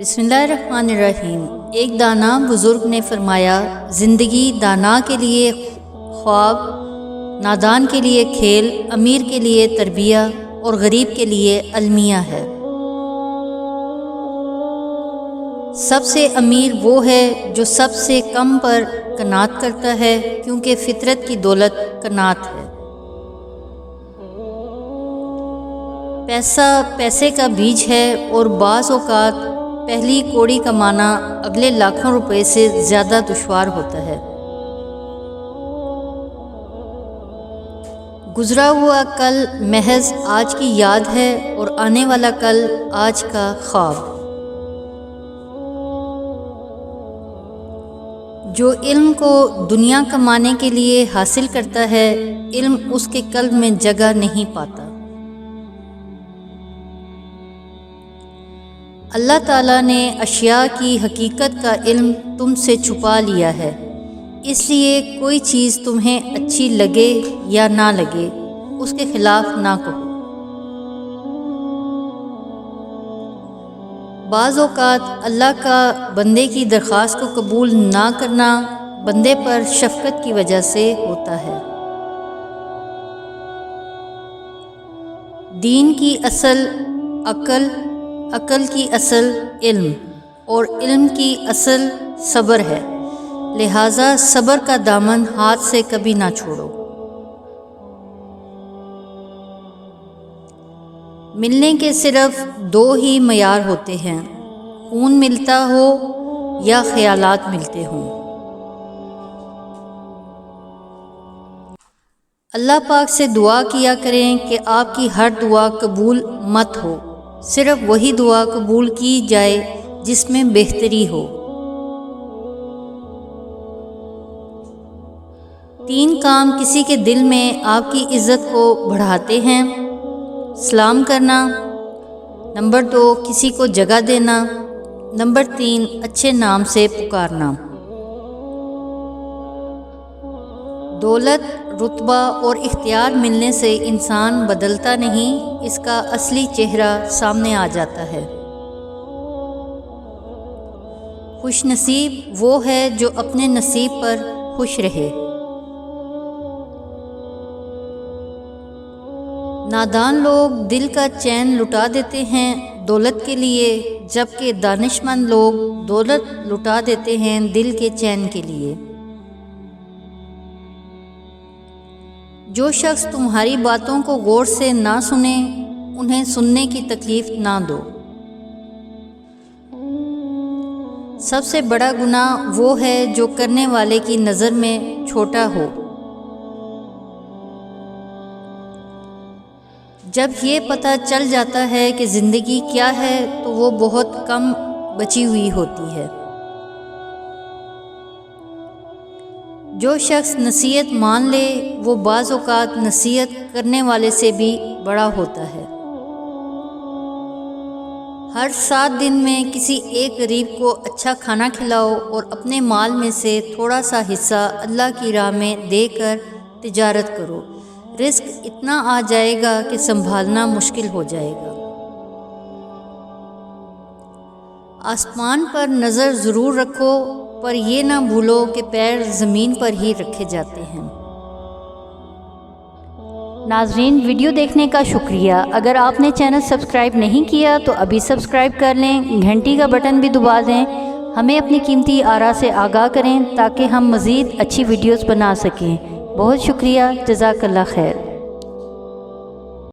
بسم اللہ الرحمن الرحیم۔ ایک دانا بزرگ نے فرمایا، زندگی دانا کے لیے خواب، نادان کے لیے کھیل، امیر کے لیے تربیہ اور غریب کے لیے المیہ ہے۔ سب سے امیر وہ ہے جو سب سے کم پر قناعت کرتا ہے، کیونکہ فطرت کی دولت قناعت ہے۔ پیسے کا بیج ہے اور بعض اوقات پہلی کوڑی کمانا اگلے لاکھوں روپے سے زیادہ دشوار ہوتا ہے۔ گزرا ہوا کل محض آج کی یاد ہے اور آنے والا کل آج کا خواب۔ جو علم کو دنیا کمانے کے لیے حاصل کرتا ہے، علم اس کے قلب میں جگہ نہیں پاتا۔ اللہ تعالیٰ نے اشیاء کی حقیقت کا علم تم سے چھپا لیا ہے، اس لیے کوئی چیز تمہیں اچھی لگے یا نہ لگے اس کے خلاف نہ کہو۔ بعض اوقات اللہ کا بندے کی درخواست کو قبول نہ کرنا بندے پر شفقت کی وجہ سے ہوتا ہے۔ دین کی اصل عقل کی اصل علم اور علم کی اصل صبر ہے، لہٰذا صبر کا دامن ہاتھ سے کبھی نہ چھوڑو۔ ملنے کے صرف دو ہی معیار ہوتے ہیں، خون ملتا ہو یا خیالات ملتے ہوں۔ اللہ پاک سے دعا کیا کریں کہ آپ کی ہر دعا قبول مت ہو، صرف وہی دعا قبول کی جائے جس میں بہتری ہو۔ 3 کام کسی کے دل میں آپ کی عزت کو بڑھاتے ہیں: سلام کرنا، نمبر 2 کسی کو جگہ دینا، نمبر 3 اچھے نام سے پکارنا۔ دولت، رتبہ اور اختیار ملنے سے انسان بدلتا نہیں، اس کا اصلی چہرہ سامنے آ جاتا ہے۔ خوش نصیب وہ ہے جو اپنے نصیب پر خوش رہے۔ نادان لوگ دل کا چین لٹا دیتے ہیں دولت کے لیے، جبکہ دانش مند لوگ دولت لٹا دیتے ہیں دل کے چین کے لیے۔ جو شخص تمہاری باتوں کو غور سے نہ سنے، انہیں سننے کی تکلیف نہ دو۔ سب سے بڑا گناہ وہ ہے جو کرنے والے کی نظر میں چھوٹا ہو۔ جب یہ پتہ چل جاتا ہے کہ زندگی کیا ہے تو وہ بہت کم بچی ہوئی ہوتی ہے۔ جو شخص نصیحت مان لے وہ بعض اوقات نصیحت کرنے والے سے بھی بڑا ہوتا ہے۔ ہر 7 دن میں کسی ایک غریب کو اچھا کھانا کھلاؤ اور اپنے مال میں سے تھوڑا سا حصہ اللہ کی راہ میں دے کر تجارت کرو، رزق اتنا آ جائے گا کہ سنبھالنا مشکل ہو جائے گا۔ آسمان پر نظر ضرور رکھو، پر یہ نہ بھولو کہ پیر زمین پر ہی رکھے جاتے ہیں۔ ناظرین، ویڈیو دیکھنے کا شکریہ۔ اگر آپ نے چینل سبسکرائب نہیں کیا تو ابھی سبسکرائب کر لیں، گھنٹی کا بٹن بھی دبا دیں، ہمیں اپنی قیمتی آراء سے آگاہ کریں تاکہ ہم مزید اچھی ویڈیوز بنا سکیں۔ بہت شکریہ، جزاک اللہ خیر۔